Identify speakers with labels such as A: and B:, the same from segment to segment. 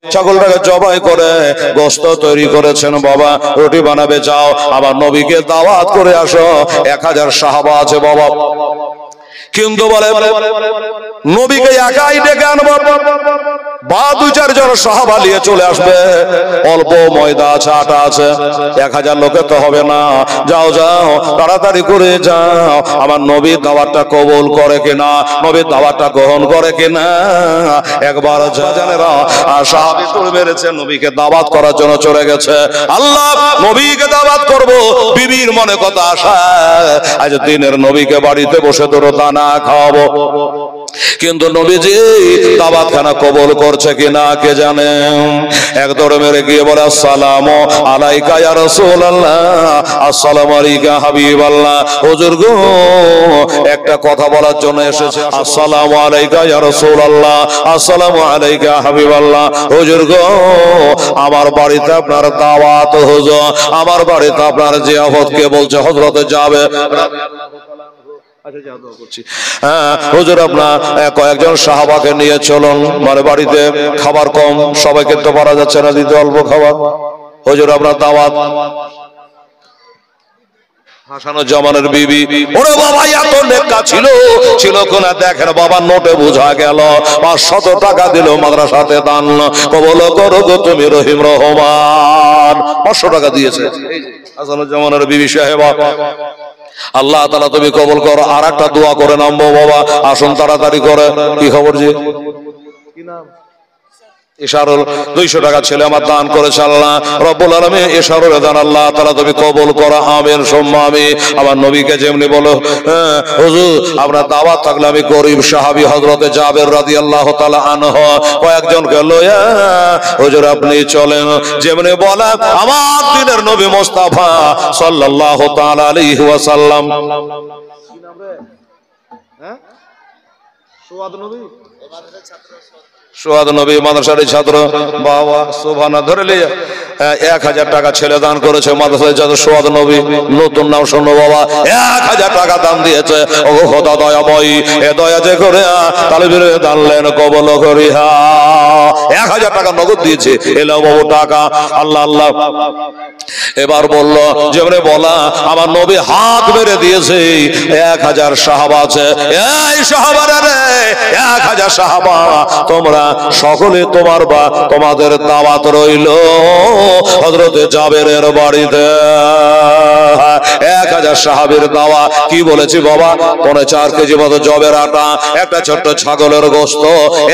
A: ছাগলটাকে জবাই করে গোশত তৈরি করেছেন। বাবা রুটি বানাবে, যাও আবার নবীকে দাওয়াত করে আসো। 1000 সাহাবা আছে বাবা, কিন্তু বলে নবীকে একাই ডেকে আনবো বা 2-4 জন সাহাবা নিয়ে চলে আসবে, অল্প ময়দা আছে, আটা আছে, 1000 লোকে তো হবে না। যাও যাও তাড়াতাড়ি করে যাও, আমার নবীর দাওয়াতটা কবুল করে কিনা, নবীর দাওয়াতটা গ্রহণ করে কিনা একবার জানেরা। আর সাহাবী তুলে মেরেছে, নবীকে দাওয়াত করার জন্য চলে গেছে। আল্লাহ নবীকে দাওয়াত করব, বিবির মনে কথা আসা, আজ দিনের নবীকে বাড়িতে বসে ধরো দানা খাওয়াবো, কিন্তু নবীজি দাওয়াত খানা কবুল করছে কিনা কে জানে। এক দৌড়ে মেরে গিয়ে বলে আসসালামু আলাইকা ইয়া রাসূলুল্লাহ, আসসালামু আলাইকা হাবিবাল্লাহ। হুজুর গো একটা কথা বলার জন্য এসেছে। আসসালামু আলাইকা ইয়া রাসূলুল্লাহ, আসসালামু আলাইকা হাবিবাল্লাহ। হুজুর গো আমার বাড়িতে আপনার দাওয়াত, হুজুর আমার বাড়িতে আপনার জিয়ারত, কে বলছে? হযরত যাবে। হুজুর আপনার কয়েকজন সাহাবাকে নিয়ে চলুন, মানে বাড়িতে খাবার কম, সবাইকে তো পারা যাচ্ছে না দিতে, অল্প খাবার। হুজুর আপনার দাওয়াত। হাসানুর জামানের বিবি, ওরে বাবা এত নেকা ছিল কোনা, দেখেন বাবা নোটে বোঝা গেল 500 টাকা দিল মাদ্রাসাতে দান, কবুল করো গো তুমি রহিম রহমান। 500 টাকা দিয়েছে হাসানুর জামানের বিবি সাহেবা। আল্লাহ তাআলা তুমি কবুল করো। আর একটা দোয়া করে নামবো বাবা, আসুন তাড়াতাড়ি করে। কি খবর জি? কি নাম? ইশারুল। 200 টাকা ছেলে আমার দান করেছে আল্লাহ রব্বুল আলামিন। ইশারুল দান আল্লাহ তাআলা তুমি কবুল করো, আমিন সুম্মা আমিন। আমার নবীকে যেমনি বলো, হুজুর আপনার দাওয়াত থাকলে আমি গরিব সাহাবী হযরতে জাবের রাদিয়াল্লাহু তাআলা আনহু কয়েকজনকে লইয়া হুজুর আপনি চলেন, যেমনি বলা আমার দিনের নবী মুস্তাফা সাল্লাল্লাহু তাআলা আলাইহি ওয়াসাল্লাম। কি নাম রে? হ্যাঁ, সুয়াদ নবী, সোহাদ নবী মাদ্রাসার ছাত্র। বাবা সুবহানাল্লাহ, ধরে লিয়ে 1000 টাকা ছেলে দান করেছে মাদ্রাসার ছাত্র সোহাদ নবী। নতুন নাম শোনো বাবা, 1000 টাকা দান দিয়েছে। ও খোদা দয়াময়ী, এ দয়া যে করে তালিবের দানলেন কবুল করিহা। 1000 টাকা নগদ দিয়েছে, এলো বাবু টাকা। আল্লাহ আল্লাহ। এবার বলল যেমন বলা আমার নবী হাত মেরে দিয়েছে, 1000 সাহাবা আছে। এই সাহাবারা রে, 1000 সাহাবা, তোমরা সকলে তোমার বা তোমাদের দাওয়াত রইল হযরতে জাবেরের বাড়িতে। 1000 সাহাবীর দাওয়া। কি বলেছি বাবা? 4.5 কেজি মতো জবের আটা, একটা ছোট্ট ছাগলের গোশত,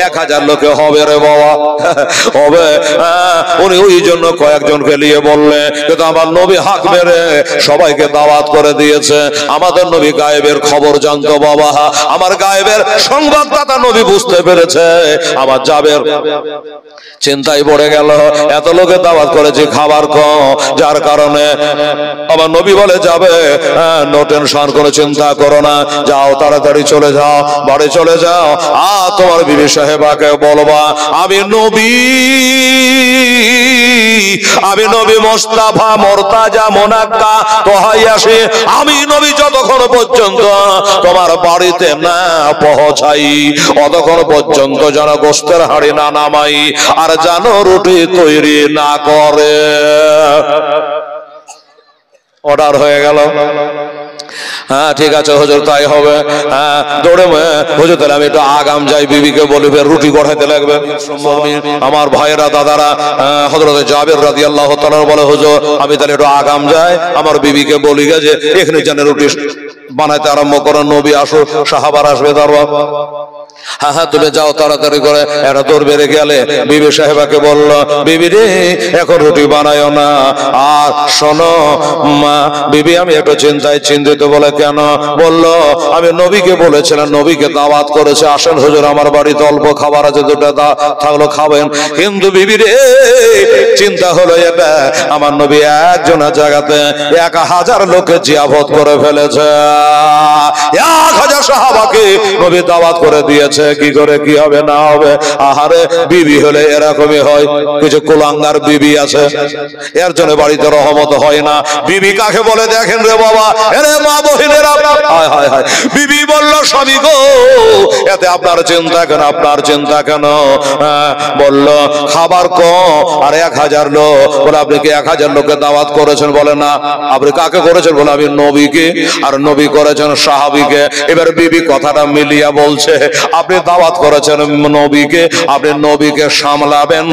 A: 1000 লোকে হবে রে বাবা, হবে। উনি ওই জন্য কয়েকজনকে নিয়ে বললে, কিন্তু আমার নবী হাত মেরে সবাইকে দাওয়াত করে দিয়েছে। আমাদের নবী গায়েবের খবর জানতো বাবা, আমার গায়েবের সংবাদদাতা নবী বুঝতে পেরেছে। আমার জাবের চিন্তায় পড়ে গেল, এত লোকে দাওয়াত করেছি, খাবার কম, যার কারণে আমার নবী বলে যাবে নো টেনশন, কোনো চিন্তা করো না, যাও তাড়াতাড়ি চলে যাও, বাড়ি চলে যাও। আর তোমার বিবি সাহেবাকে বলবা আমি নবী মুস্তাফা মুরতাজা মুনাক্কা তোহাইয়াসি, আমি নবী যতক্ষণ পর্যন্ত তোমার বাড়িতে না পৌঁছাই ততক্ষণ পর্যন্ত যেন গোশতের হাড়ি না নামাই, আর জানো রুটি তৈরি না করে। অর্ডার হয়ে গেল। হ্যাঁ ঠিক আছে হুজুর, তাই হবে। হ্যাঁ দৌড়ে হুজুর তাহলে আমি একটু আগাম যাই, বিবিকে বলি রুটি গড়াইতে লাগবে। আমার ভাইয়েরা দাদারা হযরত জাবের রাদিয়াল্লাহু তাআলা বলে হুজুর আমি তাহলে একটু আগাম যাই, আমার বিবিকে বলি যে এখানে যেন রুটি বানাইতে আরম্ভ করো, নবী আসো, সাহাবারা আসবে দরবার। হ্যাঁ হ্যাঁ তুমি যাও তাড়াতাড়ি করে। একটা দৌড় বেড়ে গেলে বিবি সাহেবাকে বলল বিবি রে এখন রুটি বানায়ও না। আর শোনো মা বিবি আমি একটু চিন্তিত। বলে কেন? বলল আমি নবীকে বলেছিলাম, নবীকে দাওয়াত করেছে, আসেন হুজুর আমার বাড়িতে অল্প খাবার আছে, দুটো থাকলো খাবেন। কিন্তু বিবি রে চিন্তা হলো এটা আমার নবী একজনের জায়গাতে 1000 লোকে জিয়াফত করে ফেলেছে, 1000 সাহাবাকে নবী দাওয়াত করে দিয়েছে। আছে, কি করে কি হবে না হবে। আহারে বিবি হলে এরকমই হয়, কিছু কুলাঙ্গার বিবি আছে, এর জন্য বাড়িতে রহমত হয় না। বিবি কাকে বলে দেখেন রে বাবা, এরে মা বহিনেরা, হায় হায় হায়, বিবি বলল স্বামী গো এতে আপনার চিন্তা কেন, আপনার চিন্তা কেন? বলল খাবার কম আর 1000 লোক। বলে আপনি কি 1000 লোককে দাওয়াত করেছেন? বলে না। আপনি কাকে করেছেন? বলে আমি নবীকে, আর নবী করেছেন সাহাবীকে। এবার বিবি কথাটা মিলিয়ে বলছে আপনি দাওয়াত করেছেন নবীকে, আপনি নবীকে সামলাবেন,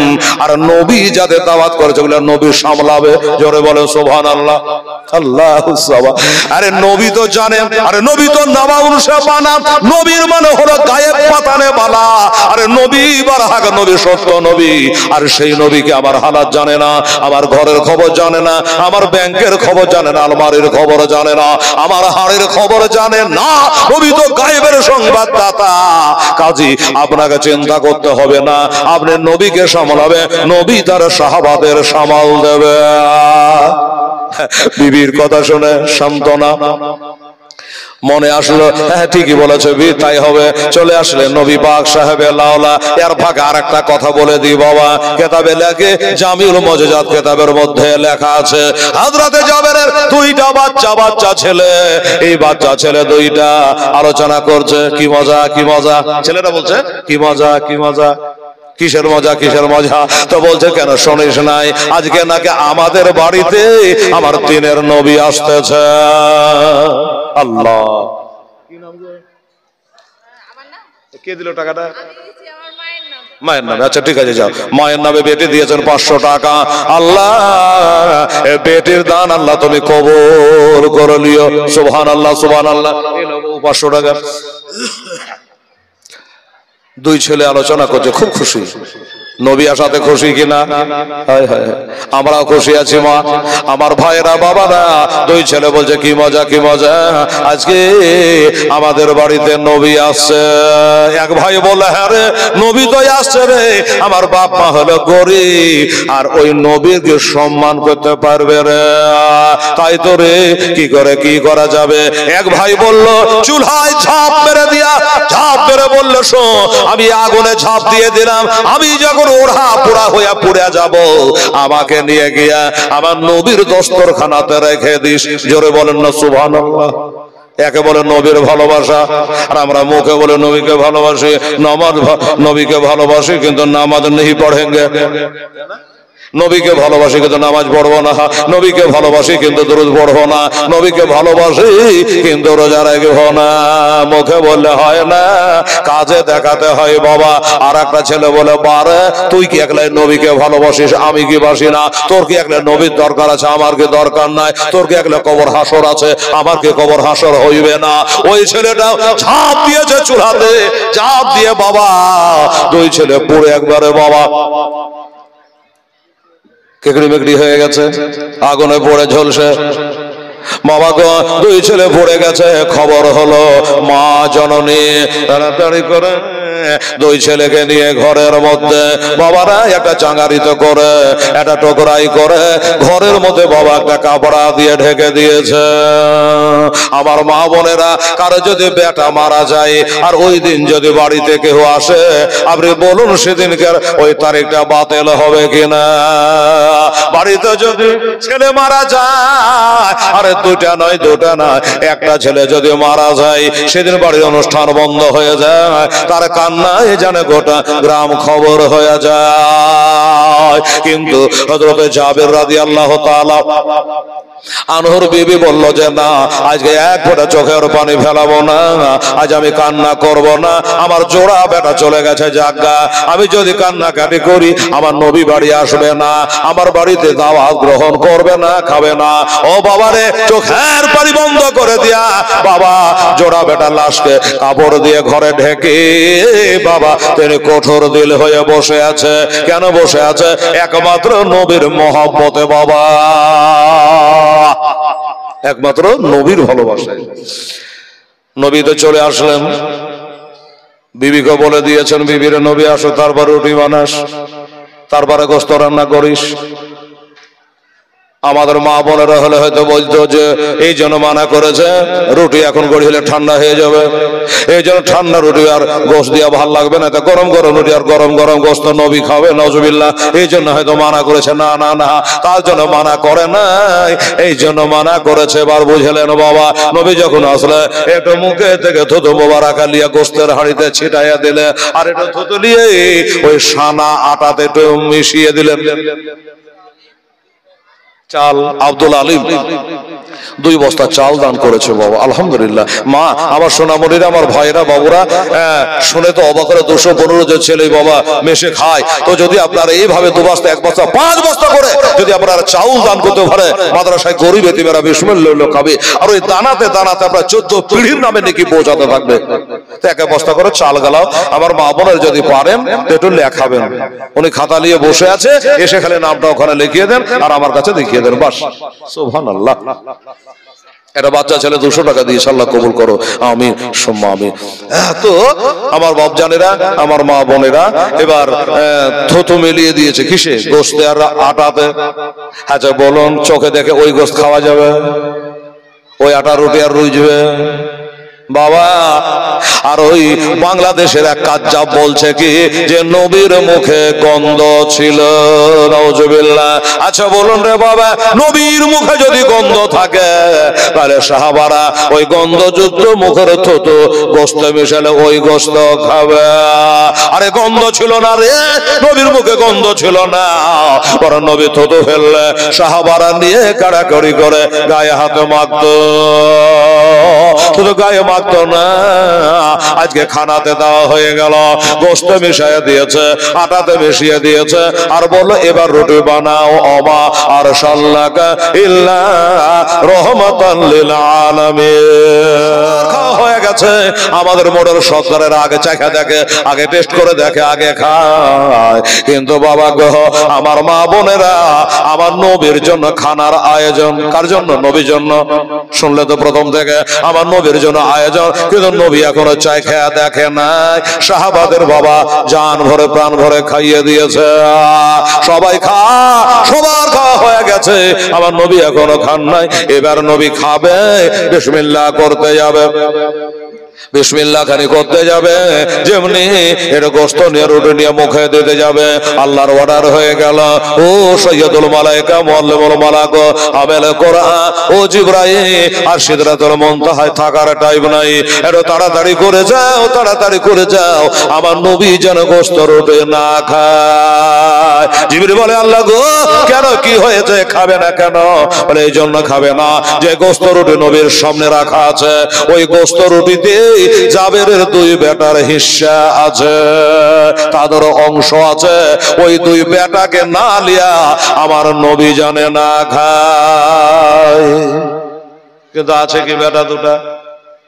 A: আর নবী যাদের দাওয়াত করেছে বলে নবী সামলাবে। জোরে বলে সুবহানাল্লাহ। আল্লাহু সাওয়া। আরে নবী তো জানেন, আরে নবী তো নামাউল শাবানা, নবীর মানে হলো গায়েব পাতানে বালা। আরে নবী বারহাক নবী, সত্য নবী, আর সেই নবীকে আমার হালাত জানে না, আমার ঘরের খবর জানে না, আমার ব্যাংকের খবর জানে না, আলমারির খবর জানে না, আমার হাড়ের খবর জানে না। নবী তো গায়েবের সংবাদদাতা। কাজী আপনাকে চিন্তা করতে হবে না, আপনি নবীকে সামলাবে, নবী তার সাহাবাদের সামাল দেবে। বিবির কথা শুনে সান্ত্বনা মনে আসলো, হ্যাঁ ঠিকই বলেছে বি, তাই হবে। চলে আসলে নবী পাক সাহেবে লাওলা। এর ভাগে আরেকটা কথা বলে দিই বাবা, কেতাবে লেখে জামিউল মুজাজাত কেতাবের মধ্যে লেখা আছে হযরতে জাবেরের 2টা বাচ্চা ছেলে, এই বাচ্চা ছেলে 2টা আলোচনা করছে কি মজা কি মজা। ছেলেরা বলছে কি মজা কি মজা, কিসের মজা কিসের মজা? তো বলছে কেন শুনিস নাই, আজকে নাকি আমাদের বাড়িতে আমার দিনের নবী আসতেছে। আল্লাহ, কি নাম গো? আমার নাম কে দিল টাকাটা? মায়ের নামে। আচ্ছা ঠিক আছে, যাও। মায়ের নামে বেটি দিয়েছেন 500 টাকা। আল্লাহ বেটির দান আল্লাহ তুমি কবুল করে লিও। সুবহানাল্লাহ সুবহানাল্লাহ। এই নাও 500 টাকা। 2 ছেলে আলোচনা করছে, খুব খুশি। নবী আসাতে খুশি কিনা? হায় হায়, আমরাও খুশি আছি মা। আমার ভাইয়েরা বাবারা 2 ছেলে বলছে কি মজা কি মজা, আজকে আমাদের বাড়িতে নবী আসছে। এক ভাই বলে হ্যাঁ রে নবী তো আসছে রে, আমার বাপ মা হলো গরিব, আর ওই নবীকে সম্মান করতে পারবে রে, তাই তো রে কি করে কি করা যাবে। এক ভাই বলল চুলায় ঝাঁপ মেরে দিয়া, ঝাঁপ মেরে বলল শোন আমি আগুনে ঝাঁপ দিয়ে দিলাম, আমি যখন ওরা পোড়া হইয়া পুড়ে যাব, আমাকে নিয়ে গিয়া আমার নবীর দস্তরখানাতে রেখে দিস। জোরে বলেন না সুবহানাল্লাহ। একে বলে নবীর ভালোবাসা, আর আমরা মুখে বলে নবীকে ভালোবাসি, নামাজ নবীকে ভালোবাসি কিন্তু নামাজ নেই পড়েঙ্গে। নবীকে ভালোবাসি কিন্তু নামাজ পড়বো না, নবীকে ভালোবাসি কিন্তু দুরূদ পড়বো না, নবীকে ভালোবাসি কিন্তু রোজা রাখবো না। মুখে বললে হয় না, কাজে দেখাতে হয় বাবা। আর একটা ছেলে বলে বারে তুই কি একলাই নবীকে ভালোবাসিস, আমি কি বাসি না? তোর কি একলাই নবীর দরকার আছে, আমার কি দরকার নাই? তোর কি একলাই কবর হাসর আছে, আমার কি কবর হাসর হইবে না? ওই ছেলেটা ঝাঁপ দিয়েছে চুলাতে, ঝাঁপ দিয়ে বাবা 2 ছেলে পুড়ে একবারে বাবা কেকড়ি মেকড়ি হয়ে গেছে, আগুনে পড়ে ঝলসে। বাবা গো 2 ছেলে পড়ে গেছে। খবর হলো মা জননী তাড়াতাড়ি করে 2 ছেলেকে নিয়ে ঘরের মধ্যে বাবারা একটা চাঙ্গারিতে করে, একটা টোকরাই করে ঘরের মধ্যে বাবা একটা কাপড়া দিয়ে ঢেকে দিয়েছে। আমার মা বোনেরা কারো যদি বেটা মারা যায় আর ওই দিন যদি বাড়িতে কেউ আসে, আপনি বলুন সেদিনকার ওই তারিখটা বাতিল হবে কিনা? বাড়িতে যদি ছেলে মারা যায়, আরে 2টা নয় 2টা নয়, একটা ছেলে যদি মারা যায় সেদিন বাড়ির অনুষ্ঠান বন্ধ হয়ে যায়, তার কান্নায় জানে গোটা গ্রাম খবর হয়ে যায়। কিন্তু হযরত জাবের রাদিয়াল্লাহু তাআলা আনহুর বিবি বলল যে না, আজকে এক ফোঁটা চোখের পানি ফেলাবো না, আজ আমি কান্না করব না, আমার জোড়া বেটা চলে গেছে জাগা, আমি যদি কান্নাকাটি করি আমার নবী বাড়ি আসবে না, আমার বাড়িতে দাওয়াত গ্রহণ করবে না, খাবে না। ও বাবারে চোখের পানি বন্ধ করে দিয়া বাবা জোড়া বেটা লাশকে কাপড় দিয়ে ঘরে ঢেকে বাবা তিনি কঠোর দিল হয়ে বসে আছে। কেন বসে আছে? একমাত্র নবীর মহব্বতে বাবা, একমাত্র নবীর ভালোবাসায়। নবী তো চলে আসলেন, বিবিকে বলে দিয়েছেন বিবির নবী আসো, তারপর রুটি বানাস, তারপরে গোস্ত রান্না করিস। আমাদের মা বোনেরা হলে হয়তো বলতো যে এই জন্য মানা করেছে, রুটি এখন গড়ি হলে ঠান্ডা হয়ে যাবে, এই জন্য ঠান্ডা রুটি আর গোস্ত দিয়া ভাল লাগবে না, গরম গরম রুটি আর গরম গরম গোস্ত নবী খাবে, নজুবিল্লাহ, এই জন্য হয়তো মানা করেছে। না না না, তার জন্য মানা করে নাই, এই জন্য মানা করেছে। এবার বুঝলেন বাবা, নবী যখন আসলে একটু মুখে থেকে থুতু মোবারক লিয়া গোস্তের হাঁড়িতে ছিটাইয়া দিলে, আর একটু থুতু লিয়ে ওই সানা আটাতে একটু মিশিয়ে দিলেন। চাল আব্দুল আলিম 2 বস্তা চাল দান করেছে বাবা, আলহামদুলিল্লাহ। মা আমার সোনামণিরা, আমার ভাইরা, বাবুরা, শুনে তো অবাক করে 215 যে ছেলে বাবা মেশে খায়, তো যদি আপনারা এইভাবে 2 বস্তা 1 বস্তা 5 বস্তা করে যদি আপনারা চাউল দান করতে পারে, মাদ্রাসায় গরিব এতিমেরা বিসমিল্লাহ খাবে, আর ওই দানাতে দানাতে আপনার 14 পিঢ়ির নামে নাকি পৌঁছাতে থাকবে। তো 1 বস্তা করে চাল গেলাও, আমার মা বোনের যদি পারেন একটু লেখাবেন। উনি খাতা নিয়ে বসে আছে, এসে খালি নামটা ওখানে লিখিয়ে দেন আর আমার কাছে দেখিয়ে দেন, বাস। সুবহানাল্লাহ। একটা বাচ্চা ছেলে 200 টাকা দিয়ে আল্লাহ কবুল করো, আমিন সুম্মা আমিন। তো আমার বাপজানেরা, আমার মা বোনেরা, এবার থুতু মিলিয়ে দিয়েছে কিসে? গোস্তে আর আটাতে। আচ্ছা বলুন, চোখে দেখে ওই গোস্ত খাওয়া যাবে? ওই আটা রুটি আর রুজবে বাবা? আর ওই বাংলাদেশের এক কাজ্জাব বলছে কি যে নবীর মুখে গন্ধ ছিল, নাউজুবিল্লাহ। আচ্ছা বলুন রে বাবা, নবীর মুখে যদি গন্ধ থাকে তাহলে সাহাবারা ওই গন্ধযুক্ত মুখের থুতু গোস্তে মিশালে ওই গোস্ত খাবে? আরে গন্ধ ছিল না রে, নবীর মুখে গন্ধ ছিল না, বরং নবী থুতু ফেললে সাহাবারা নিয়ে কাড়াকাড়ি করে গায়ে হাতে মাখতো, শুধু গায়ে মাখতো না, আজকে খানাতে দেওয়া হয়ে গেল, গোস্তে মিশিয়ে দিয়েছে, আটাতে মিশিয়ে দিয়েছে, আর বললো এবার রুটি বানাও, অমা আর সাল্লাকা ইল্লা রহমাতাল লিল আলামিন। হয়ে গেছে আমাদের মোড়ের সরকারের আগে চাখা দেখে, আগে টেস্ট করে দেখে, আগে খায়। কিন্তু বাবা গো, আমার মা বোনেরা, আমার নবীর জন্য খানার আয়োজন, কার জন্য? নবীর জন্য। শুনলে তো প্রথম থেকে আমার নবীর জন্য আয়োজন, কিন্তু নবী এখনো চাই খেয়া দেখে নাই। সাহাবাদের বাবা জান ভরে প্রাণ ভরে খাইয়ে দিয়েছে, সবাই খা, সবার খাওয়া হয়ে গেছে, আমার নবী এখনো খান নাই। এবার নবী খাবে, বিসমিল্লাহ করতে যাবে, বিসমিল্লাহ খানি করতে যাবে, যেমনি এটা গোস্ত নিয়ে রুটি নিয়ে মুখে দিতে যাবে, আল্লাহর অর্ডার হয়ে গেল, ও সৈয়দুল মালায়েকা মুআল্লিমুল মালাক আমেল কোরআন, ও জিবরাইল আর সিদরাতুল মুনতাহায় থাকার টাইম নাই, একটু তাড়াতাড়ি করে যাও, তাড়াতাড়ি করে যাও, আমার নবী যেন গোস্ত রুটি না খায়। জিবরিল বলে আল্লাহ গো, কেন, কি হয়েছে, খাবে না কেন? বলে এই জন্য খাবে না যে গোস্ত রুটি নবীর সামনে রাখা আছে, ওই গোস্ত রুটিতে জাবেরের 2 বেটার হিস্সা আছে, তাদের অংশ আছে, ওই 2 বেটাকে না লিয়া আমার নবী জানে না খায়। কিন্তু আছে কি বেটা 2টা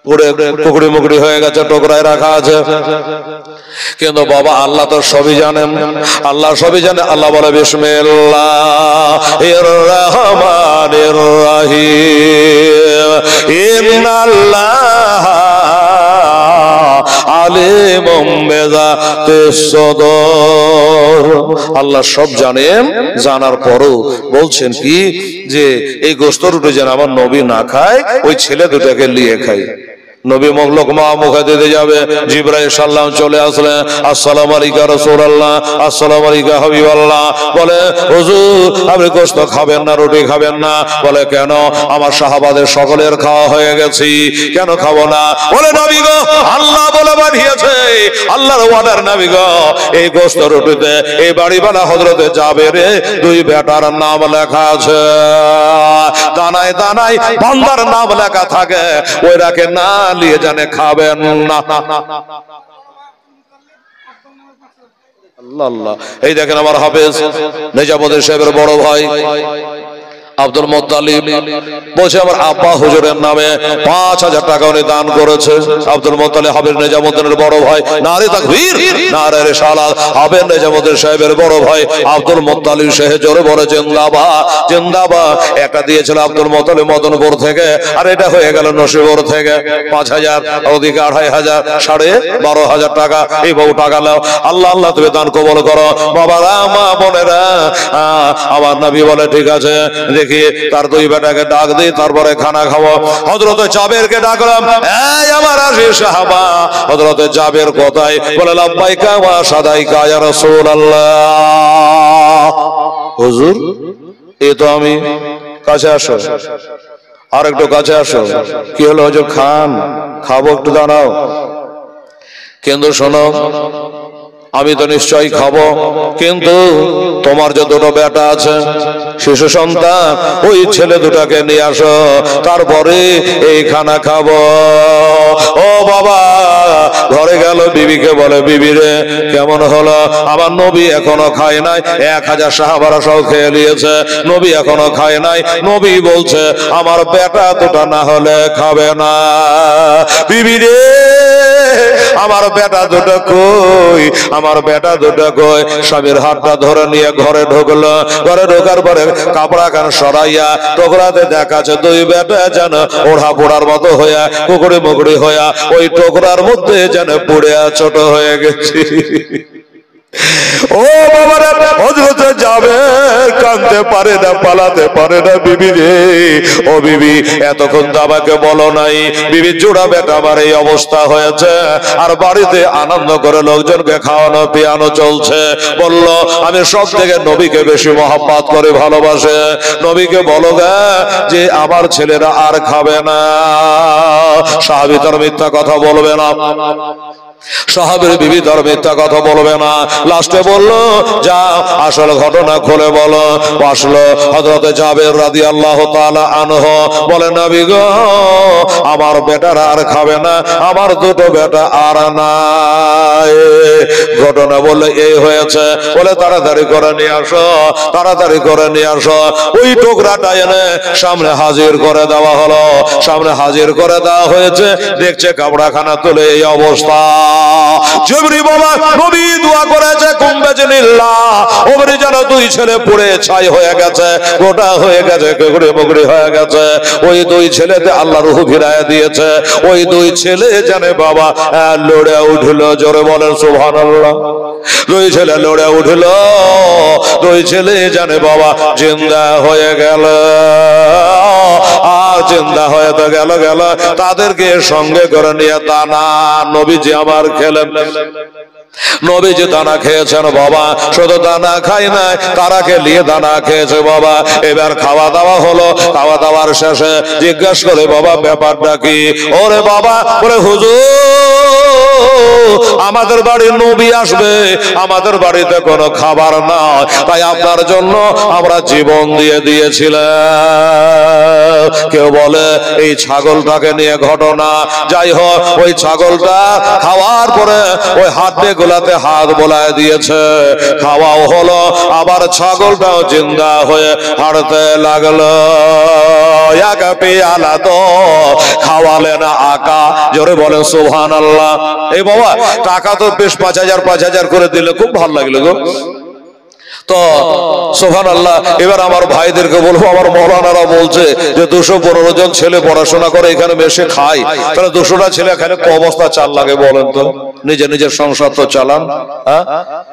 A: পুরে টুকরি মুকড়ি হয়ে গেছে, টোকরায় রাখা আছে। কিন্তু বাবা আল্লাহ তো সবই জানেন, আল্লাহ সবই জানে। আল্লাহ বলে বিসমিল্লাহির রহমানির রহিম, ইন্নাল্লাহ আলিমুম বিযাতিস সুদূর। আল্লাহ সব জানেন, জানার পরও বলছেন কি যে এই গোস্ত রুটি যেন আমার নবী না খায়, ওই ছেলে 2টাকে নিয়ে খায়। নবী লোকমা মুখে দিতে যাবে, জিবরাইল সাল্লাম চলে আসলেন, আসসালামু আলাইকা রাসূলুল্লাহ, আসসালামু আলাইকা হাবিবাল্লাহ। বলে হুজুর আপনি গোশত খাবেন না, রুটি খাবেন না? বলে কেন? আমার সাহাবাদের সকলের খাওয়া হয়ে গেছে, কেন খাবো না? বলে নবী গো, আল্লাহ বলে পাঠিয়েছে, আল্লাহর অর্ডার নবী গো, এই গোশত রুটিতে এই বাড়িওয়ালা হযরতে জাবেরে 2 বেটার নাম লেখা আছে, দানায় দানায় বান্দার নাম লেখা থাকে, ওইরাকে না লিয়ে জানে খাবেন না। আল্লাহ আল্লাহ। এই দেখেন আমার হাফেজ নিজামুদ্দিন সাহেবের বড় ভাই আব্দুল মুত্তালিব বলছে আমার আব্বা হুজুরের নামে 5000 টাকা উনি দান করেছে। আব্দুল মুত্তালিব হাফেজ নিজামুদ্দিনের বড় ভাই, নারে তাকবীর, নারে রিসালাত। হাফেজ নিজামুদ্দিন সাহেবের বড় ভাই আব্দুল মুত্তালিব সাহেব জোরে বলে জিন্দাবাদ, জিন্দাবাদ। একটা দিয়েছিল আব্দুল মুত্তালিব মদনপুর থেকে, আর এটা হয়ে গেল নসিবপুর থেকে 5000, ওদিকে 2500, 12,500 টাকা। এই বহু টাকা নাও, আল্লাহ আল্লাহ তুমি দান কবুল করো। বাবারা মা বোনেরা, আমার নবী বলে ঠিক আছে, দেখি তার দুই বেটাকে ডাক দিই, তারপরে খানা খাবো। হযরত জাবেরকে ডাকলাম, এই আমার আশিক সাহাবা। হযরত জাবের কোথায়? বলে লাব্বাইকা ওয়া সাদাইকা ইয়া রাসূলুল্লাহ। হুজুর এই তো আমি। কাছে আসো, আর একটু কাছে আসো। কি হলো হুজুর? খান। খাবো, একটু দাঁড়াও। কিন্তু শোনো, আমি তো নিশ্চয়ই খাবো, কিন্তু তোমার যে দুটো বেটা আছে, শিশু সন্তান, ওই ছেলে দুটাকে নিয়ে আসো, তারপরে এই খানা খাবো। ও বাবা, ঘরে গেল, বিবিকে বলে, বিবি রে কেমন হলো? আমার নবী এখনো খায় নাই। 1000 সাহাবারা সব খেয়ে নিয়েছে, নবী এখনো খায় নাই। নবী বলছে আমার বেটা দুটা না হলে খাবে না। বিবি রে আমার বেটা দুটো কই? আমার বেটা দুটো কই? স্বামীর হাতটা ধরে নিয়ে ঘরে ঢুকলো। ঘরে ঢোকার পরে কাপড়া কান সরাইয়া টোকরাতে দেখাচ্ছে দুই বেটা যেন ওড়া পোড়ার মতো হইয়া, কুকুরি মুকুরি হইয়া ওই টোকরার মধ্যে যেন পুড়ে ছোট হয়ে গেছে। ও বাবারা, হযরত জাবের কাঁদতে পারে না, পালাতে পারে না। বিবি রে, ও বিবি, এতক্ষণ তো আমাকে বলো নাই বিবি জোড়া বেটা আমার এই অবস্থা হয়েছে, আর বাড়িতে আনন্দ করে লোকজনকে খাওয়ানো পিয়ানো চলছে। বলল আমি সব থেকে নবীকে বেশি মহব্বত করে ভালোবাসে। নবীকে বলো গা যে আমার ছেলেরা আর খাবে না। সাহাবী তার মিথ্যা কথা বলবে না, সাহাবীর বিবি তার মিথ্যা কথা বলবে না। লাস্টে বলল যা আসল ঘটনা খুলে বলো। আসলো হযরত জাবের রাদিয়াল্লাহু তাআলা আনহু, বলে নবী গো আমার বেটারা আর খাবে না, আমার দুটো বেটা আর নাই। ঘটনা বলে এই হয়েছে। বলে তাড়াতাড়ি করে নিয়ে আসো, তাড়াতাড়ি করে নিয়ে আসো। ওই টুকরাটা এনে সামনে হাজির করে দেওয়া হলো। সামনে হাজির করে দেওয়া হয়েছে, দেখছে কাপড়াখানা তুলে এই অবস্থা। জবরি বাবা নবী দোয়া করেছে কুম্বাজনিল্লাহ, ওমরে যেন দুই ছেলে পুড়ে ছাই হয়ে গেছে, গোটা হয়ে গেছে, কুকুরে মুকুরি হয়ে গেছে। ওই দুই ছেলেতে আল্লাহ রূহ ফিরাইয়া দিয়েছে। ওই দুই ছেলে জানে বাবা লড়ে উঠলো। জোরে বলেন সুবহানাল্লাহ। দুই ছেলে লড়ে উঠলো, দুই ছেলে জানে বাবা জিন্দা হয়ে গেল। আর জিন্দা হয়ে তো গেল গেল, তাদেরকে সঙ্গে করে নিয়ে দানা নবীজি আমার খেলেন। নবীজি দানা খেয়েছেন বাবা, শুধু দানা খাই নাই, তারা খেলিয়ে দানা খেয়েছে বাবা। এবার খাওয়া দাওয়া হলো। খাওয়া দাওয়ার শেষে জিজ্ঞাসা করে বাবা ব্যাপারটা কি? ওরে বাবা বলে হুজুর আমাদের বাড়ির নবী আসবে, আমাদের বাড়িতে কোনো খাবার নাই, তাই আপনার জন্য আমরা জীবন দিয়ে দিয়েছিলাম। কেউ বলে এই ছাগলটাকে নিয়ে ঘটনা। যাই হোক, ওই ছাগলটা খাওয়ার পরে ওই হাতে গোলাতে হাত বোলায় দিয়েছে, খাওয়াও হলো, আবার ছাগলটাও জিন্দা হয়ে হাঁটতে লাগলো। একা পেয়ালা তো খাওয়ালেন আকা। জোরে বলেন সুবহানাল্লাহ। এই বাবা টাকা তো বেশ 5000 করে দিলে, খুব ভালো লাগলো গো। তো সুবহানাল্লাহ। এবার আমার ভাইদেরকে বলবো, আমার মৌলানারা বলছে যে 215 জন ছেলে পড়াশোনা করে এখানে বেশি খায়, তাহলে 200টা ছেলে খেলে ক অবস্থা চাল লাগে বলেন তো? নিজে নিজের সংসার তো চালান।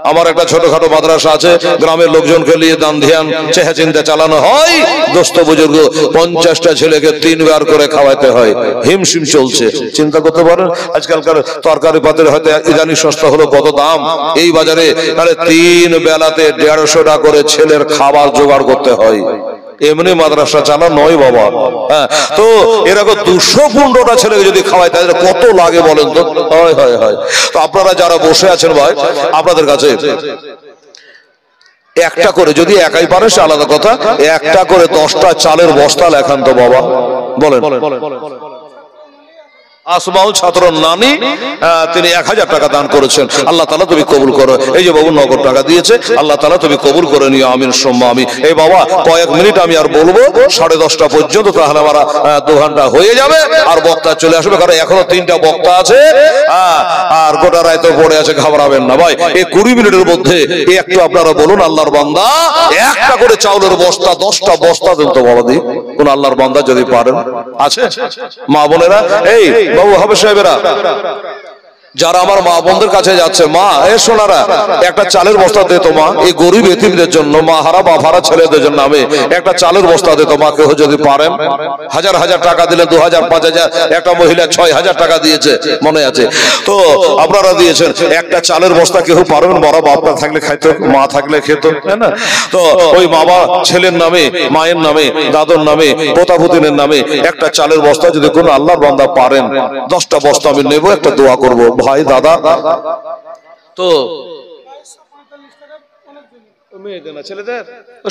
A: আমার একটা ছোটখাটো মাদ্রাসা আছে, গ্রামের লোকজনকে নিয়ে দান ধ্যান চেহা চিন্তা চালানো হয়। দোস্ত বুজুর্গ 50টা ছেলেকে 3 বার করে খাওয়াতে হয়, হিমশিম চলছে। চিন্তা করতে পারেন আজকালকার তরকারি পাতের হয়তো ইদানি সস্তা হলো কত দাম এই বাজারে, তাহলে 3 বেলাতে 150 টাকা করে ছেলের খাবার জোগাড় করতে হয়। এমনি মাদ্রাসা চালা নয় বাবা। হ্যাঁ, তো এরকম 215টা ছেলেকে যদি খাওয়ায় তাদের কত লাগে বলেন তো? হয় হয় হয়। তো আপনারা যারা বসে আছেন ভাই, আপনাদের কাছে একটা করে, যদি একাই পারে সে আলাদা কথা, একটা করে 10টা চালের বস্তা লেখান তো বাবা, বলেন। আসমাউল ছাত্র নানি তিনি 1000 টাকা দান করেছেন। আল্লাহ তাআলা তুমি কবুল করো। এই যে বাবু নগদ টাকা দিয়েছে, আল্লাহ তাআলা তুমি কবুল করে নিও, আমিন সুম্মা আমিন। এই বাবা কয়েক মিনিট আমি আর বলবো, 10:30 পর্যন্ত, তাহলে আমার 2 ঘন্টা হয়ে যাবে, আর বক্তা চলে আসবে, কারণ এখনো 3টা বক্তা আছে, আর গোটা রাত তো পড়ে আছে, ঘাবড়াবেন না ভাই। এই 20 মিনিটের মধ্যে একটু আপনারা বলুন আল্লাহর বান্দা একটা করে চাউলের বস্তা, 10টা বস্তা দেন তো বাবা দি, কোন আল্লাহর বান্দা যদি পারেন। আছে মা বোনেরা? এই বাবু হবে সাহেবেরা, যারা আমার মা বোনদের কাছে যাচ্ছে, মা এ সোনারা একটা চালের বস্তা দে তো মা, এই গরিব এতিমদের জন্য, মা হারা বাপ হারা ছেলেদের জন্য আমি একটা চালের বস্তা দে তো মা, কেউ যদি পারেন। হাজার হাজার টাকা দিলে, 2000 5000, একটা মহিলা 6000 টাকা দিয়েছে মনে আছে তো, আপনারা দিয়েছেন একটা চালের বস্তা, কেউ পারবেন? বড় বাপটা থাকলে খাইতো, মা থাকলে খেত, তাই না? তো ওই বাবা ছেলের নামে, মায়ের নামে, দাদুর নামে, পোতাপুতিনের নামে একটা চালের বস্তা যদি কোনো আল্লাহর বান্দা পারেন, 10টা বস্তা আমি নেব, একটা দোয়া করব ভাই দাদা। তো মেয়েদের না ছেলেদের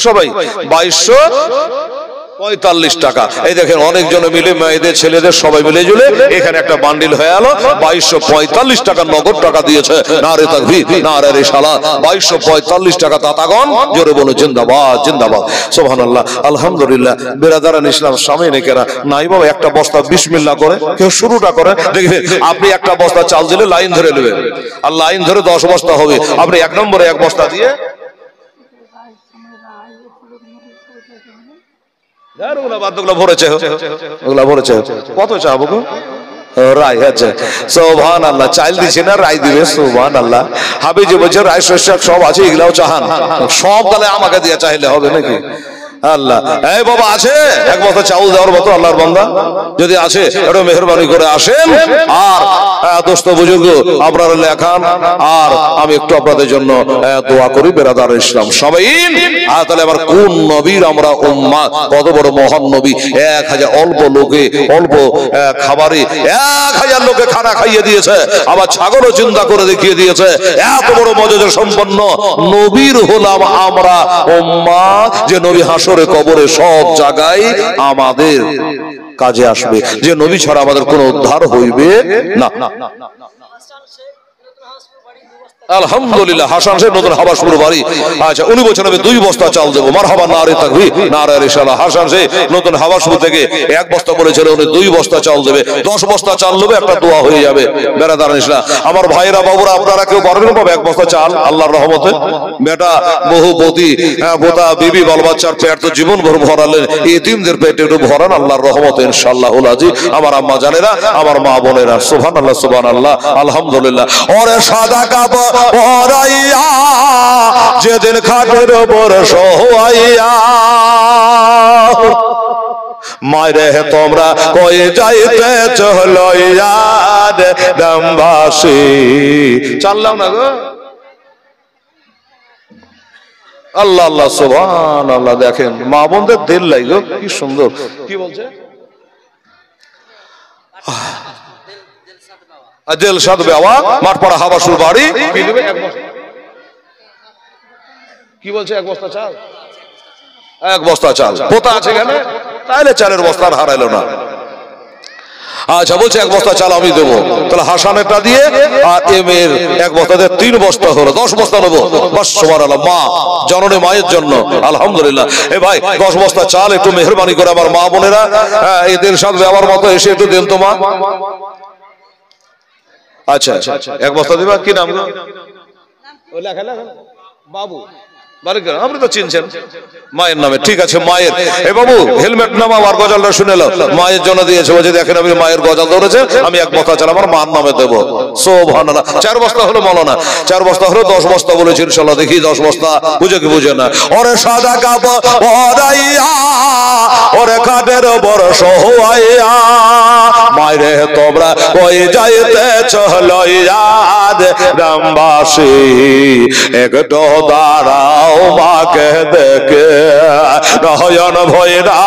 A: সবাই 2245 টাকা। এই দেখেন অনেকজন মিলে, মেয়েদের ছেলেদের সবাই মিলে জুলে এখানে একটা বান্ডিল হয়ে গেল। 2245 টাকা নগদ টাকা দিয়েছে। নারে তাকবীর, নারে রিসালাত। 2245 টাকা দাতাগণ জোরে বলো জিন্দাবাদ, জিন্দাবাদ, সুবহানাল্লাহ, আলহামদুলিল্লাহ। বিরাদারান ইসলাম সামিনেকেরা, নাই বাবা একটা বস্তা বিসমিল্লাহ করে কেউ শুরুটা করে দেখবেন, আপনি একটা বস্তা চাল দিলে লাইন ধরে নেবেন, আর লাইন ধরে 10 বস্তা হবে। আপনি এক নম্বরে এক বস্তা দিয়ে ভরেছে, ওগুলা ভরেছে, কত চাবো গো? রায় আছে, সুবহানাল্লাহ। চাল দিছে না, রায় দিবে, সুবহানাল্লাহ। হাবিজি বলছে রায় শস্য সব আছে, এগুলাও চাহান, সব তাহলে আমাকে দিয়ে চাইলে হবে নাকি? আল্লাহ, এই বাবা আছে এক বস্তা চাউল দেওয়ার মতো আল্লাহর বান্দা যদি আছে, একটু মেহেরবানি করে আসেন। আর দোস্ত বুজুর্গ আপনারা লেখান, আর আমি একটু আপনাদের জন্য দোয়া করি। বেরাদার ইসলাম সবাই, তাহলে আবার কোন নবীর আমরা উম্মাত, কত বড় মহান নবী। 1000 অল্প লোকে, অল্প খাবারে 1000 লোকে খানা খাইয়ে দিয়েছে, আবার ছাগলও চিন্তা করে দেখিয়ে দিয়েছে। এত বড় মর্যাদা সম্পন্ন নবীর হলাম আমরা উম্মাত, যে নবী হাসরে কবরে সব জায়গায় আমাদের কাজে আসবে, যে নবী ছাড়া আমাদের কোনো উদ্ধার হইবে না। আলহামদুলিল্লাহ, হাসান সাহেব নতুন হাবাসপুর বাড়ি। আচ্ছা, উনি বলছেন আমি 2 বস্তা চাল দেবো। মারহাবা, নারে তাকবীর, নারে রিসালাত। হাসান সাহেব নতুন হাবাসপুর থেকে 1 বস্তা বলেছিল, উনি 2 বস্তা চাল দেবে। 10 বস্তা চাল নেবে, একটা দোয়া হয়ে যাবে। বেরাদার ইসলাম আমার ভাইরা বাবুরা, আপনারা কেউ পারবেন বাবা 1 বস্তা চাল? আল্লাহর রহমতে বেটা বহুপতি, বোতা বিবি বাল বাচ্চার পেট তো জীবন ভর ভরালেন, এতিমদের পেট একটু ভরান আল্লাহর রহমতে ইনশাআল্লাহুল আজিজ। আমার আম্মা জানেরা, আমার মা বোনেরা, সুবহানাল্লাহ, সুবহানাল্লাহ, আলহামদুলিল্লাহ। ওরে সাদা কাপড় পরাইয়া যেদিন খাটের ওপর শোয়াইয়া, মায়েরে তোমরা কই যাইতে চলইয়া গ্রামবাসী। চাললাম না গো, আল্লাহ আল্লাহ, সুবহানাল্লাহ। দেখেন মা বোনদের দিল লাগো কি সুন্দর, কি বলছে? দিলশাদ বাবা, মাঠপাড়া হাবাসুর বাড়ি। কি বলছে? 1 বস্তা চাল, 1 বস্তা চাল পোতা আছে এখানে, তাহলে চালের বস্তা আর হারাইলো না। আচ্ছা, বলছে 1 বস্তা চাল আমি দেবো। তাহলে হাসানেরটা দিয়ে আর এমের 1 বস্তা দিয়ে 3 বস্তা হলো, 10 বস্তা নেবো। বাস, সুবহানাল্লাহ। মা জননী মায়ের জন্য আলহামদুলিল্লাহ। এ ভাই 10 বস্তা চাল একটু মেহেরবানি করে আমার মা বোনেরা এদের সাথে ব্যবহার মতো এসে একটু দেন তো মা। আচ্ছা, 1 বস্তা দিবা। কি নাম গো? বাবু, আপনি তো চিনছেন মায়ের নামে, ঠিক আছে মায়ের। এ বাবু হেলমেট নামা, আর গজালটা শুনে নাও, মায়ের জন্য দিয়েছে। বলছে দেখেন আমি মায়ের গজাল ধরেছে, আমি 1 বস্তা চাল আমার মার নামে দেবো। সুবহানাল্লাহ। 4 বস্তা হলো মৌলানা, 4 বস্তা হলো 10 বস্তা বলেছি ইনশাআল্লাহ। দেখি 10 বস্তা বুঝে কি বুঝে না। ওরে সাদা কাপড় পরাইয়া, ওরে খাটের ওপর শোয়াইয়া, মায়েরে তোমরা কই যাইতে চলইয়া গ্রামবাসী, একটু দাঁড়াও মাকে দেখে, নয়ন ভৈরা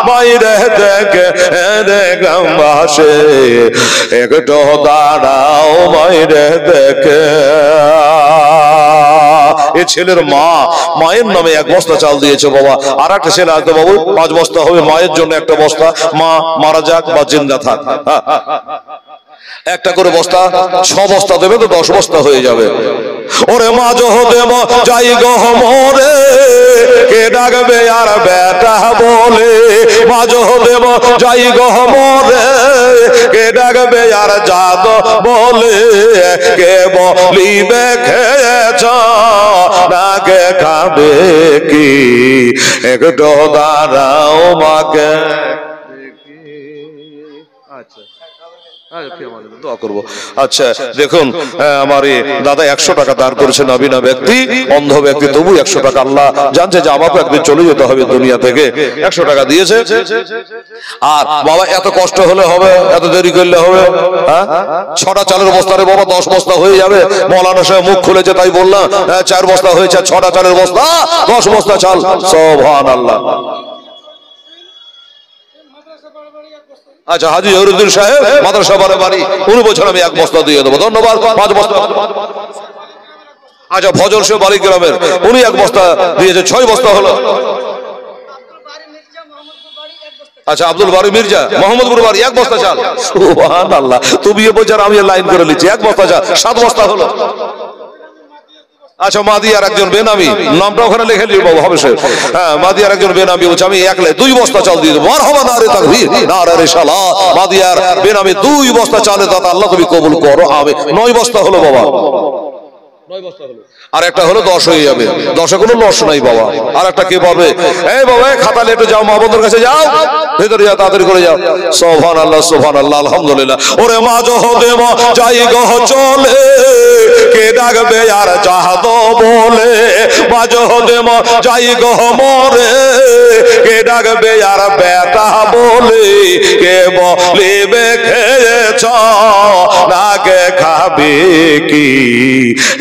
A: মাইরে দেখে রে গ্রামবাসী, একটু দাঁড়াও মাইরে দেখে। এই ছেলের মা মায়ের নামে 1 বস্তা চাল দিয়েছে বাবা। আর একটা ছেলে আছে বাবু, 5 বস্তা হবে মায়ের জন্য 1টা বস্তা। মা মারা যাক বা জিন্দা থাক, একটা করে বস্তা 6 বস্তা দেবে তো 10 বস্তা হয়ে যাবে। ওরে মা জহ দেব যাই গো মোরে, কে ডাকবে আর বেটা বলে। মা জহ দেব যাই গো মোরে, কে ডাকবে আর জাত বলে। কে বলিবে খেয়েছ না কে খাবে কি, একটু দাঁড়াও মাকে। আচ্ছা, দোয়া করবো। আচ্ছা দেখুন, আমার দাদা 100 টাকা দান করেছেন, নবীনা ব্যক্তি, অন্ধ ব্যক্তি, তবু 100 টাকা, আল্লাহ জানছে যে আমাকে একদিন চলে যেতে হবে দুনিয়া থেকে, 100 টাকা দিয়েছে। আর বাবা এত কষ্ট হলে হবে, এত দেরি করলে হবে? হ্যাঁ, 6টা চালের বস্তা রে বাবা, 10 বস্তা হয়ে যাবে। মৌলানা সাহেব মুখ খুলেছে তাই বললাম, 4 বস্তা হয়েছে, 6টা চালের বস্তা, 10 বস্তা চাল। সুবহানাল্লাহ। আচ্ছা, হাজী জহুরুদ্দিন সাহেব মাদ্রাসা বাড়ি, উনি বলছেন আমি 1 বস্তা দিয়ে দেবো, ধন্যবাদ। 5 বস্তা। আচ্ছা, ফজল সাহেব বাড়ি গ্রামের, উনি 1 বস্তা দিয়েছে, 6 বস্তা হলো। আচ্ছা, আব্দুল বারি মির্জা মোহাম্মদপুর বাড়ি 1 বস্তা চাল। সুবহানাল্লাহ। তুমি বলছো আমি লাইন করে নিচ্ছি, 1 বস্তা চাল, 7 বস্তা হলো। আচ্ছা, মাদিয়ার একজন বেনামি, নামটা ওখানে লিখে নিয়ে বাবু হবে সে। হ্যাঁ, মাদিয়ার একজন বেনামি বলছে আমি 2 বস্তা চাল দিয়ে দেবো। মারহাবা, নারে তাকবীর, নারে রিসালাত। মাদিয়ার বেনামি 2 বস্তা চালে দাদা আল্লাহ তুমি কবুল করো, আমি 9 বস্তা হলো বাবা, 9 বস্তা হলো। আর একটা হলো 10 হয়ে যাবে, 10-এ কোনো লস নাই বাবা। আর একটা কে পাবে? এই বাবা, খাতা লেটে যাও, মা বন্ধুর কাছে যাও, ভেতরে যাও, তাড়াতাড়ি করে যাও। সুবহানাল্লাহ, সুবহানাল্লাহ, আলহামদুলিল্লাহ। ওরে মা জহদে মা যাই গো চলে, কে ডাকবে আর চাহত বলে, মা জহদে মা যাই গো মরে, কে ডাকবে আর বেটা বলে, কে বলিবে খেয়েছ না কে খাবে কি,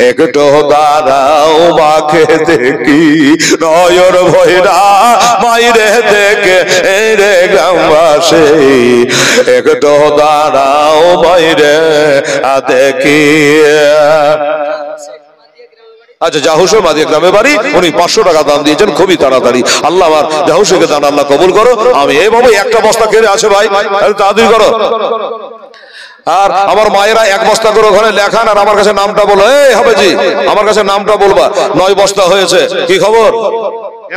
A: একটু দাঁড়াও মাকে দেখি, নয়র ভৈরা মাইরে দেখে রে গ্রামবাসী, একটু দাঁড়াও মাইরে দেখি। আচ্ছা, জাহুসে মাদিয়া গ্রামে বাড়ি, উনি 500 টাকা দান দিয়েছেন, খুবই তাড়াতাড়ি। আল্লাহ আমার জাহুসেকে দান আল্লাহ কবুল করো, আমি এই বাবু 1টা বস্তা কেড়ে আছে ভাই, তাড়াতাড়ি করো। আর আমার মায়েরা 1 বস্তা করে ওখানে লেখান, আর আমার কাছে নামটা বলো। এই হবে জি, আমার কাছে নামটা বলবা। 9 বস্তা হয়েছে, কি খবর?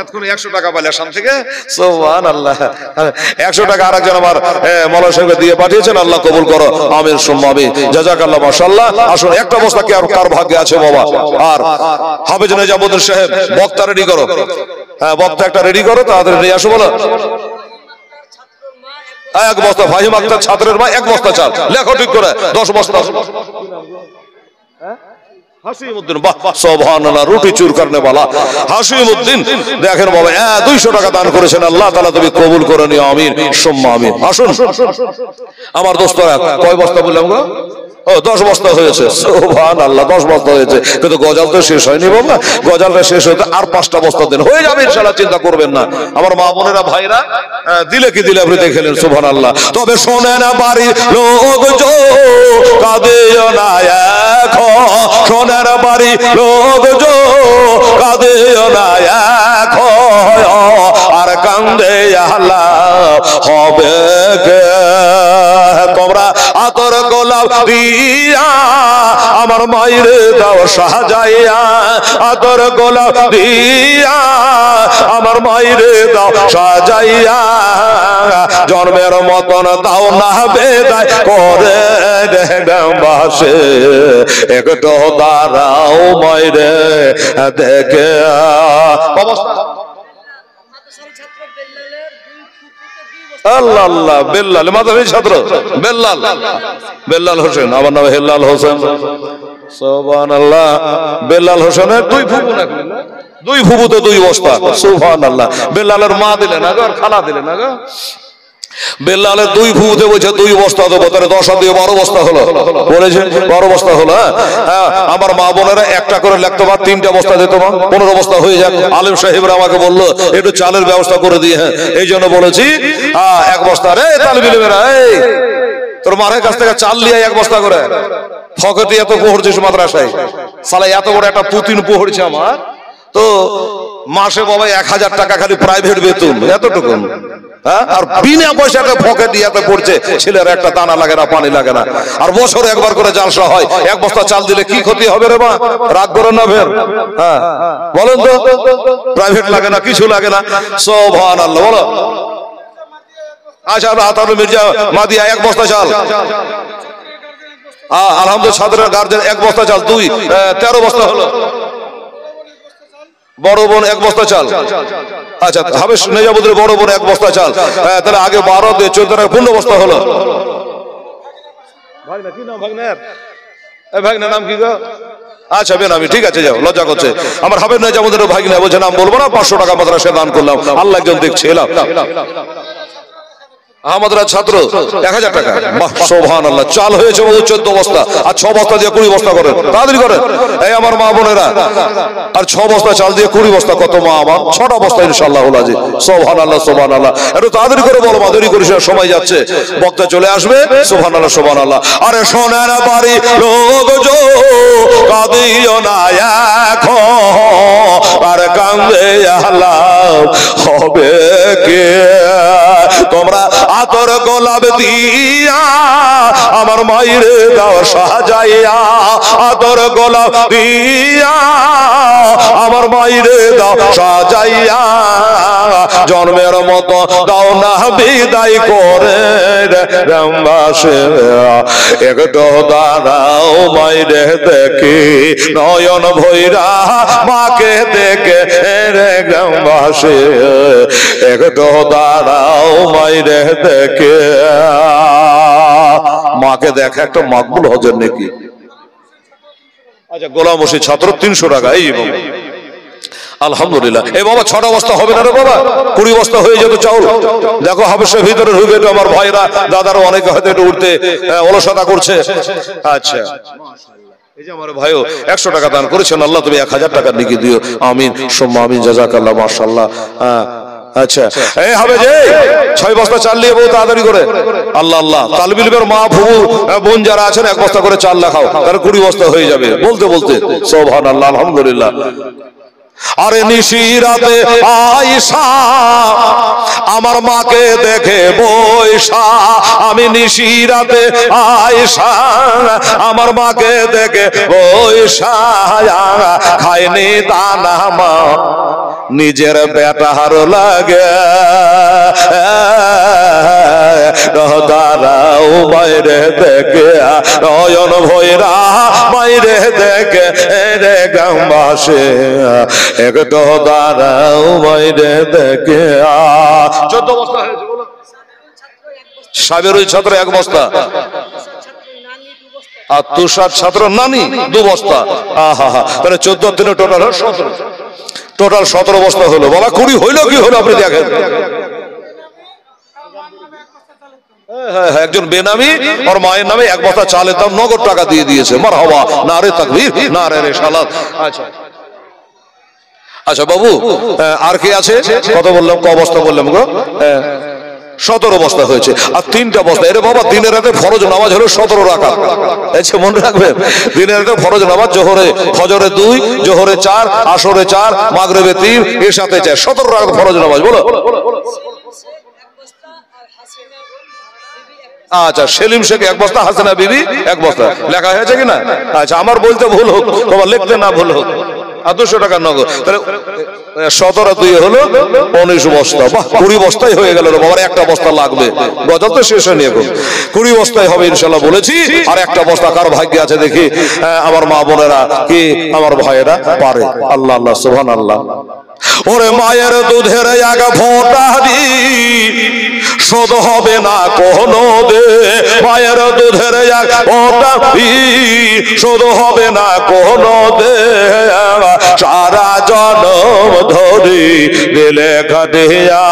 A: এতক্ষণ 100 টাকা পাইলে আসাম থেকে। সুবহানাল্লাহ। 100 টাকা আরেকজন আমার মৌলানা সাহেবকে দিয়ে পাঠিয়েছেন, আল্লাহ কবুল করো, আমিন সুম্মা আমিন, জাযাকাল্লাহ, মাশাআল্লাহ। আসুন, 1টা বস্তা কি আর কার ভাগ্যে আছে বাবা? আর হাফেজ নিজামুদ্দিন সাহেব বক্তা রেডি করো, হ্যাঁ বক্তা একটা রেডি করো, তাড়াতাড়ি নিয়ে আসো বলো। 1 বস্তা ফাহিম আক্তার ছাত্রের মা, 1 বস্তা চাল, লেখো ঠিক করে, 10 বস্তা। হাসিমউদ্দিন, বাহ বাহ, সুবহানাল্লাহ, রুটি চুর করনে वाला হাসিমউদ্দিন, দেখেন বাবা 200 টাকা দান করেছেন, আল্লাহ তাআলা তুমি কবুল করে নিও, আমিন সুম্মা আমিন। আসুন আমার দোস্তরা, কয় বস্তা বললাম গো? ও 10 বস্তা হয়েছে। সুবহানাল্লাহ, 10 বস্তা হয়েছে, কিন্তু গজাল তো শেষ হয়নি বাবা, গজালটা শেষ হতে আর 5টা বস্তা দেন, হয়ে যাবে ইনশাআল্লাহ, চিন্তা করবেন না। আমার মা বোনেরা ভাইরা, দিলে কি দিলে আপনি দেখলেন। সুবহানাল্লাহ। তবে শোনেন বাড়ির লোক জো কাঁদিও না এখন, শোনেন বাড়ির লোক জো কাঁদিও না এখন, আর কান্দে আল্লাহ হবে কে। তোমরা আতর গোলাপ দিয়া আমার মায়ের দাও সাজাইয়া, আতর গোলাপ দিয়া আমার মায়ের দাও সাজাইয়া, জন্মের মতন দাও না বেদায় করে গ্রামবাসী, একটু দাঁড়াও মায়ের দেখে। আল্লাহ আল্লাহ, বেল্লাল মাদ্রাসার ছাত্র বেল্লাল, বেল্লাল হোসেন, আমার নাম হেল্লাল হোসেন। সুবহানাল্লাহ। বেল্লাল হোসেনের 2 ফুফু নাকি, 2 ফুফুতে 2 বস্তা। সুবহানাল্লাহ। বেল্লালের মা দিলেন না গো, আর খালা দিলেন না গো। বেল্লালের 2 ফুফুতে বলছে 2 বস্তা দেবো, তাহলে 10 আর 2 12 বস্তা হলো, বলেছে 12 বস্তা হলো। হ্যাঁ, আমার মা বোনেরা একটা করে লিখতো, বা 3টা বস্তা দিত, 15 বস্তা হয়ে যাক। আলেম সাহেবরা আমাকে বললো একটু চালের ব্যবস্থা করে দিয়ে, হ্যাঁ এই জন্য বলেছি 1 বস্তা। রে তালবি ইলমেরা, এই তোর মারের কাছ থেকে চাল নিয়ে 1 বস্তা করে। ফকতি এত পড়ছিস মাদ্রাসায়, সালা এত বড় একটা পুতিন পড়ছে আমার, তো মাসে বাবা 1000 টাকা খালি প্রাইভেট বেতন, এতটুকু। হ্যাঁ, আর বিনা পয়সাতে ফকে দিয়ে পড়ছে, ছেলের একটা দানা লাগে না, পানি লাগে না। আর বছরে একবার করে জালসা হয়, 1 বস্তা চাল দিলে কি ক্ষতি হবে রে মা? রাগ করো না ফের। হ্যাঁ বলেন তো, প্রাইভেট লাগে না, কিছু লাগে না। সুবহানাল্লাহ, বলো। আচ্ছা, আতাউল মির্জা মাদিয়া 1 বস্তা চাল। আলহামদুলিল্লাহ, ছাত্রের গার্জেন 1 বস্তা চাল, 13 বস্তা হলো। বড় বোন 1 বস্তা চাল। আচ্ছা, হাফেজ নিজামুদ্দিন বড় বোন 1 বস্তা চাল, তাহলে আগে 12 দিয়ে 14 15 বস্তা হলো। ভাগনা কি নাম ভাগনার? ভাগনার নাম কি গো? আচ্ছা বেনামি, ঠিক আছে, যাও, লজ্জা করছে আমার। হাফেজ নিজামুদ্দিন ভাগনা বলছে নাম বলবো না, 500 টাকা মাদ্রাসায় দান করলাম, আল্লাহ একজন দেখছে, এলাম। আমাদের ছাত্র 1000 টাকা, বাহ সুবহানাল্লাহ। চাল হয়েছে 14 বস্তা, আর 6 বস্তা দিয়ে 20 বস্তা করেন, তাড়াতাড়ি করেন এই আমার মা বোনেরা। আর 6 বস্তা চাল দিয়ে 20 বস্তা, কত মা আমার? 6টা বস্তা ইনশাআল্লাহ হলো আজি। সুবহানাল্লাহ সুবহানাল্লাহ। একটু তাড়াতাড়ি করে বলো, মা দেরি করিস না, সময় যাচ্ছে, বক্তা চলে আসবে। সুবহানাল্লাহ সুবহানাল্লাহ। আরে সোনার বাড়ি লোক জো কাঁদিও না এখন, আর কান্দে আল্লাহ হবে কে? তোমরা আতর গোলাপ দিয়া আমার মাইরে দাও সাজাইয়া, আতর গোলাপ দিয়া আমার মাইরে দাও সাজাইয়া, জন্মের মতো দাও না বিদায় করে গ্রামবাসী। একটু দাঁড়াও মাইরে দেখি নয়ন ভৈরা মাকে দেখে রে গ্রামবাসী। একটু দাঁড়াও মাইরে দেখে, মাকে দেখে একটা মাকবুল হজের নাকি। আচ্ছা গোলাম মসজিদ ছাত্র 300 টাকা। এই আলহামদুলিল্লাহ। এই বাবা 6টা বস্তা হবে না রে বাবা, 20 বস্তা হয়ে যেত চাউল। দেখো হাবেশের ভিতরে ঢুকে তো আমার ভাইরা দাদারা অনেকে হয়তো একটু উঠতে অলসতা করছে। আচ্ছা এই যে আমার ভাইও 100 টাকা দান করেছেন, আল্লাহ তুমি 1000 টাকা নেকি দিও, আমিন সুম্মা আমিন, জাযাকাল্লাহ, মাশাআল্লাহ। আচ্ছা এই হবে যে 6 বস্তা চাল নিয়ে বউ তাড়াতাড়ি করে, আল্লাহ আল্লাহ। তালবিলের মা ফুবু বোন যারা আছেন 1 বস্তা করে চাল লাখাও, তার 20 বস্তা হয়ে যাবে বলতে বলতে। সুবহানাল্লাহ আলহামদুলিল্লাহ। আরে নিশিরাতে আয়েশা আমার মাকে দেখে বৈশা, আমি নিশিরাতে আয়েশা আমার মাকে দেখে বৈশা, খাইনি দানা মা নিজের বেটার লাগে, দাঁড়াও বাইরে দেখে নয়ন ভৈরা বাইরে দেখে রে গ্রামবাসী। একটু দাঁড়াও বাইরে দেখে। 14 বস্তা হয়েছে বলো। সাবের ওই ছাত্র 1 বস্তা, আর তুষার ছাত্র নানি 2 বস্তা। আহা হা, তাহলে 14 দিনে টোটাল 17, টোটাল 17 বস্তা হলো। বাবা 20 হইলো কি হলো আপনি দেখেন। একজন বেনামি ওর মায়ের নামে 1 বস্তা চালের দাম নগদ টাকা দিয়ে দিয়েছে। মারহাবা, নারে তাকবীর, নারে রিসালাত। আচ্ছা আচ্ছা বাবু আর কি আছে? কত বললাম, ক বস্তা বললাম গো? 17 বস্তা হয়েছে। আর 3টা বস্তা। এরে বাবা দিনের রাতে ফরজ নামাজ হলো 17 রাকাত। আচ্ছা মনে রাখবেন, দিনের রাতে ফরজ নামাজ জোহরে ফজরে 2, জোহরে 4, আসরে 4, মাগরিবে 3, এশাতে 4, 17 রাকাত ফরজ নামাজ। বলো। আচ্ছা সেলিম শেখ 1 বস্তা, হাসিনা বিবি 1 বস্তা। লেখা হয়েছে কিনা? আচ্ছা আমার বলতে ভুল হোক, তোমার লিখতে না ভুল হোক। 200 টাকা নগদ। তাহলে 17 2 হলো 19 বস্তা। বাহ 20 বস্তাই হয়ে গেল রে বাবার। 1টা বস্তা লাগবে, গজল তো শেষ হয়নি এখন। 20 বস্তাই হবে ইনশাআল্লাহ বলেছি। আর 1টা বস্তা কার ভাগ্যে আছে দেখি। আমার মা বোনেরা কি আমার ভাইয়েরা পারে। আল্লাহ আল্লাহ সুবহানাল্লাহ। ওরে মায়ের দুধের 1 ফোঁটা শোধ হবে না কোনো দে, মায়ের দুধের 1 ফোঁটা শোধ হবে না কোনো দে, সারা জনম ধরি দিলে খাটিয়া।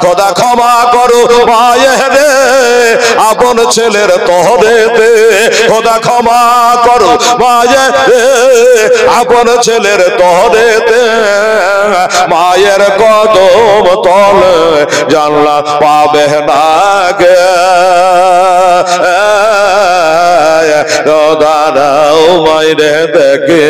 A: খোদা ক্ষমা করো মায়ের আপন ছেলের তহরে দে, খোদা ক্ষমা করো মায়ের আপন ছেলের তহরে দে, মায়ের কদম তলে জান্নাত পাবে না গে। দাঁড়াও মাইরে দেখে।